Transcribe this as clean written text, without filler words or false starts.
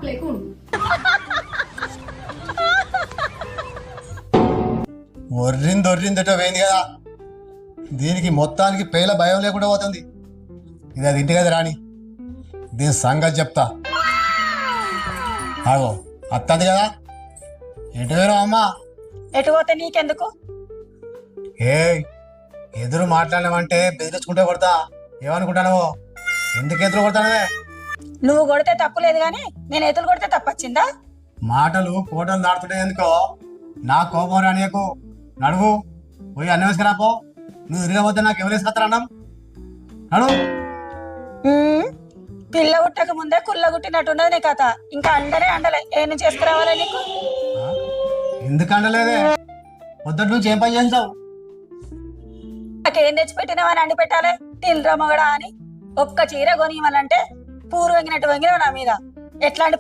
అక్క లేకుండా ఒర్రిందొర్రిందటో పోయింది కదా, దీనికి మొత్తానికి పేల భయం లేకుండా పోతుంది. ఇది అది ఇంటి కదా రాని, దీని సంగతి చెప్తా. ఆగో అత్తది కదా, ఎటు వేరు అమ్మా? ఎటు పోతే నీకెందుకు? ఏ ఎదురు మాట్లాడలేమంటే బెదిరించుకుంటే కొడతా. ఏమనుకుంటానో, ఎందుకు ఎదురు కొడతానవే? నువ్వు కొడితే తప్పు లేదు గాని నేను ఎదురు కొడితే తప్పొచ్చిందా? మాటలు కోటలు దాడుతుంటాయి ఎందుకో, నా కోపం రానియకు. నడువు పోయి అన్నం వేసుకురాపో. నువ్వు తిరగబోతే నాకు ఎవరు వేసుకొస్తారన్నాం? నడువు. పిల్ల గుట్టక ముందే కుల్ల గుట్టినట్టున్నది నీ కథ. ఇంకా అండలే ఏ నుంచి చేసుకురావాలా నీకు? ఎందుకు అండలేదే? పొద్దుటి నుంచి ఏం పని చేస్తావు? నాకేం తెచ్చిపెట్టినావని అండి పెట్టాలి తిల్రా మగడా అని. ఒక్క చీర కొనివ్వాలంటే పూరు వంగినట్టు వంగినావు నా మీద. ఎట్లా అండి